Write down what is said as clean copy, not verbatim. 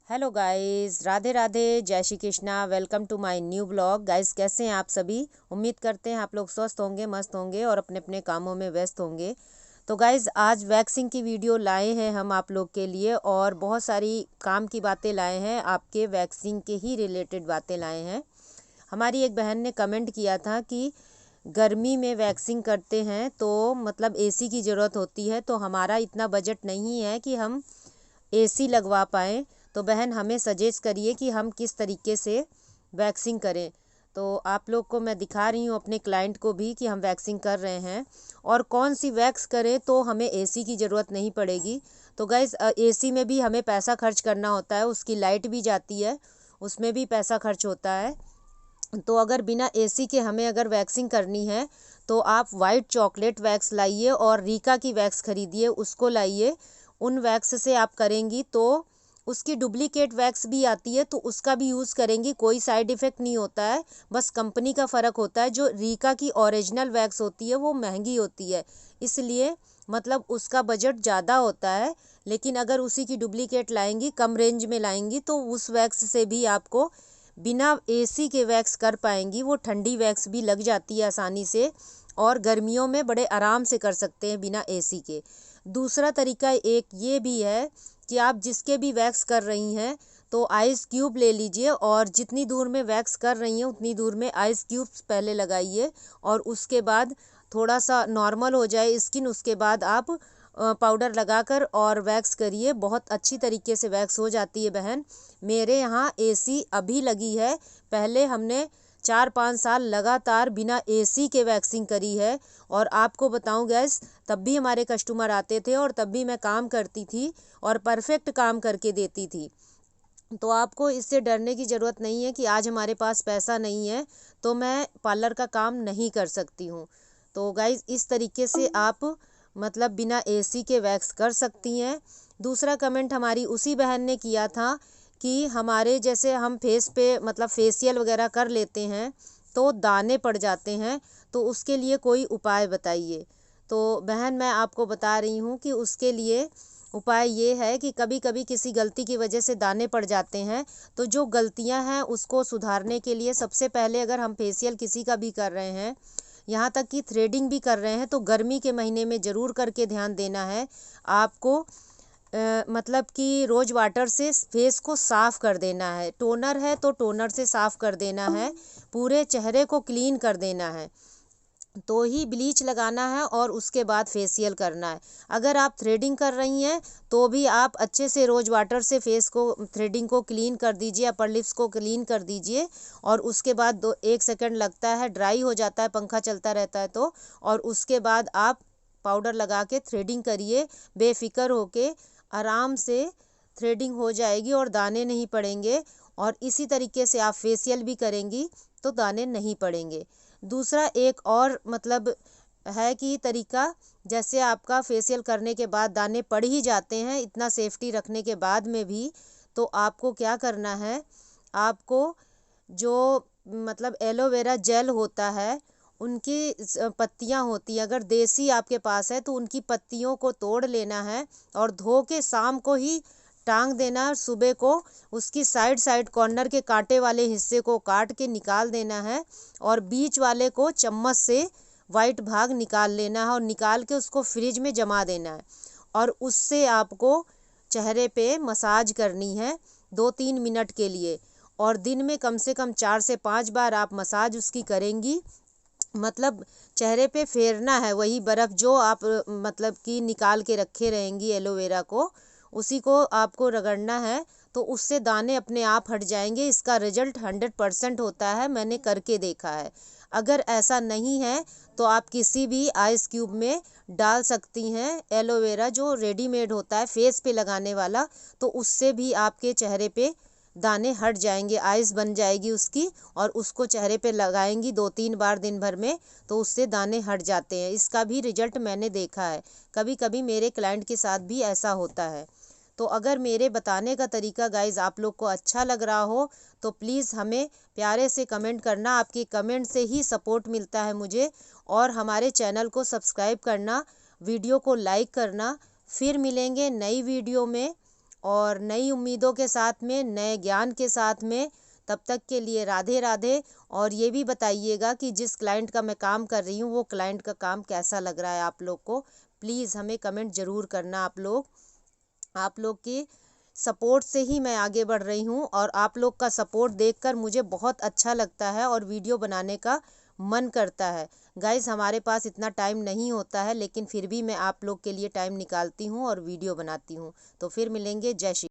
Hello guys, Radhe Radhe, जय Shri Krishna. Welcome to my new blog. Guys, कैसे हैं आप सभी? उम्मीद करते हैं आप लोग स्वस्थ होंगे, मस्त होंगे और अपने अपने कामों में व्यस्त होंगे। तो गाइस, आज वैक्सिंग की वीडियो लाए हैं हम आप लोग के लिए और बहुत सारी काम की बातें लाए हैं, आपके वैक्सिंग के ही रिलेटेड बातें लाए हैं। हमारी एक बहन ने कमेंट किया था कि गर्मी में वैक्सिंग करते हैं तो मतलब एसी की ज़रूरत होती है, तो हमारा इतना बजट नहीं है कि हम एसी लगवा पाएँ। तो बहन, हमें सजेस्ट करिए कि हम किस तरीके से वैक्सिंग करें। तो आप लोग को मैं दिखा रही हूँ, अपने क्लाइंट को भी, कि हम वैक्सिंग कर रहे हैं और कौन सी वैक्स करें तो हमें एसी की ज़रूरत नहीं पड़ेगी। तो गाइस, एसी में भी हमें पैसा खर्च करना होता है, उसकी लाइट भी जाती है, उसमें भी पैसा खर्च होता है। तो अगर बिना एसी के हमें अगर वैक्सिंग करनी है तो आप वाइट चॉकलेट वैक्स लाइए और रीका की वैक्स खरीदिए, उसको लाइए। उन वैक्स से आप करेंगी तो उसकी डुप्लीकेट वैक्स भी आती है, तो उसका भी यूज़ करेंगी, कोई साइड इफ़ेक्ट नहीं होता है, बस कंपनी का फ़र्क होता है। जो रीका की ओरिजिनल वैक्स होती है वो महंगी होती है, इसलिए मतलब उसका बजट ज़्यादा होता है। लेकिन अगर उसी की डुप्लीकेट लाएंगी, कम रेंज में लाएंगी, तो उस वैक्स से भी आपको बिना एसी के वैक्स कर पाएंगी। वो ठंडी वैक्स भी लग जाती है आसानी से और गर्मियों में बड़े आराम से कर सकते हैं बिना एसी के। दूसरा तरीका एक ये भी है कि आप जिसके भी वैक्स कर रही हैं तो आइस क्यूब ले लीजिए और जितनी दूर में वैक्स कर रही हैं उतनी दूर में आइस क्यूब्स पहले लगाइए और उसके बाद थोड़ा सा नॉर्मल हो जाए स्किन, उसके बाद आप पाउडर लगाकर और वैक्स करिए। बहुत अच्छी तरीके से वैक्स हो जाती है बहन। मेरे यहाँ एसी अभी लगी है, पहले हमने 4-5 साल लगातार बिना एसी के वैक्सिंग करी है। और आपको बताऊं गैस, तब भी हमारे कस्टमर आते थे और तब भी मैं काम करती थी और परफेक्ट काम करके देती थी। तो आपको इससे डरने की ज़रूरत नहीं है कि आज हमारे पास पैसा नहीं है तो मैं पार्लर का काम नहीं कर सकती हूँ। तो गाइज़, इस तरीके से आप मतलब बिना एसी के वैक्स कर सकती हैं। दूसरा कमेंट हमारी उसी बहन ने किया था कि हमारे जैसे हम फेस पे मतलब फेशियल वगैरह कर लेते हैं तो दाने पड़ जाते हैं, तो उसके लिए कोई उपाय बताइए। तो बहन, मैं आपको बता रही हूँ कि उसके लिए उपाय ये है कि कभी कभी किसी गलती की वजह से दाने पड़ जाते हैं, तो जो गलतियां हैं उसको सुधारने के लिए सबसे पहले अगर हम फेशियल किसी का भी कर रहे हैं, यहाँ तक कि थ्रेडिंग भी कर रहे हैं, तो गर्मी के महीने में ज़रूर करके ध्यान देना है आपको। मतलब कि रोज़ वाटर से फेस को साफ़ कर देना है। टोनर है तो टोनर से साफ़ कर देना है, पूरे चेहरे को क्लीन कर देना है, तो ही ब्लीच लगाना है और उसके बाद फेशियल करना है। अगर आप थ्रेडिंग कर रही हैं तो भी आप अच्छे से रोज़ वाटर से फेस को थ्रेडिंग को क्लीन कर दीजिए, अपर लिप्स को क्लीन कर दीजिए और उसके बाद 1 सेकंड लगता है, ड्राई हो जाता है, पंखा चलता रहता है तो, और उसके बाद आप पाउडर लगा के थ्रेडिंग करिए। बेफिक्र होके आराम से थ्रेडिंग हो जाएगी और दाने नहीं पड़ेंगे। और इसी तरीके से आप फेशियल भी करेंगी तो दाने नहीं पड़ेंगे। दूसरा एक और मतलब है कि तरीका, जैसे आपका फेशियल करने के बाद दाने पड़ ही जाते हैं इतना सेफ्टी रखने के बाद में भी, तो आपको क्या करना है, आपको जो मतलब एलोवेरा जेल होता है, उनकी पत्तियां होती हैं, अगर देसी आपके पास है तो उनकी पत्तियों को तोड़ लेना है और धो के शाम को ही टांग देना है। सुबह को उसकी साइड साइड कॉर्नर के कांटे वाले हिस्से को काट के निकाल देना है और बीच वाले को चम्मच से वाइट भाग निकाल लेना है और निकाल के उसको फ्रिज में जमा देना है। और उससे आपको चेहरे पे मसाज करनी है 2-3 मिनट के लिए और दिन में कम से कम 4 से 5 बार आप मसाज उसकी करेंगी। मतलब चेहरे पे फेरना है वही बर्फ़ जो आप मतलब कि निकाल के रखे रहेंगी एलोवेरा को, उसी को आपको रगड़ना है, तो उससे दाने अपने आप हट जाएंगे। इसका रिजल्ट 100% होता है, मैंने करके देखा है। अगर ऐसा नहीं है तो आप किसी भी आइस क्यूब में डाल सकती हैं एलोवेरा, जो रेडीमेड होता है फेस पे लगाने वाला, तो उससे भी आपके चेहरे पे दाने हट जाएंगे, आइस बन जाएगी उसकी, और उसको चेहरे पे लगाएंगी 2-3 बार दिन भर में, तो उससे दाने हट जाते हैं। इसका भी रिजल्ट मैंने देखा है, कभी कभी मेरे क्लाइंट के साथ भी ऐसा होता है। तो अगर मेरे बताने का तरीका गाइज आप लोग को अच्छा लग रहा हो तो प्लीज़ हमें प्यारे से कमेंट करना, आपके कमेंट से ही सपोर्ट मिलता है मुझे। और हमारे चैनल को सब्सक्राइब करना, वीडियो को लाइक करना। फिर मिलेंगे नई वीडियो में और नई उम्मीदों के साथ में, नए ज्ञान के साथ में। तब तक के लिए राधे राधे। और ये भी बताइएगा कि जिस क्लाइंट का मैं काम कर रही हूँ वो क्लाइंट का काम कैसा लग रहा है आप लोग को। प्लीज़ हमें कमेंट ज़रूर करना आप लोग की सपोर्ट से ही मैं आगे बढ़ रही हूँ, और आप लोग का सपोर्ट देखकर मुझे बहुत अच्छा लगता है और वीडियो बनाने का मन करता है। गाइस, हमारे पास इतना टाइम नहीं होता है, लेकिन फिर भी मैं आप लोग के लिए टाइम निकालती हूँ और वीडियो बनाती हूँ। तो फिर मिलेंगे। जय श्री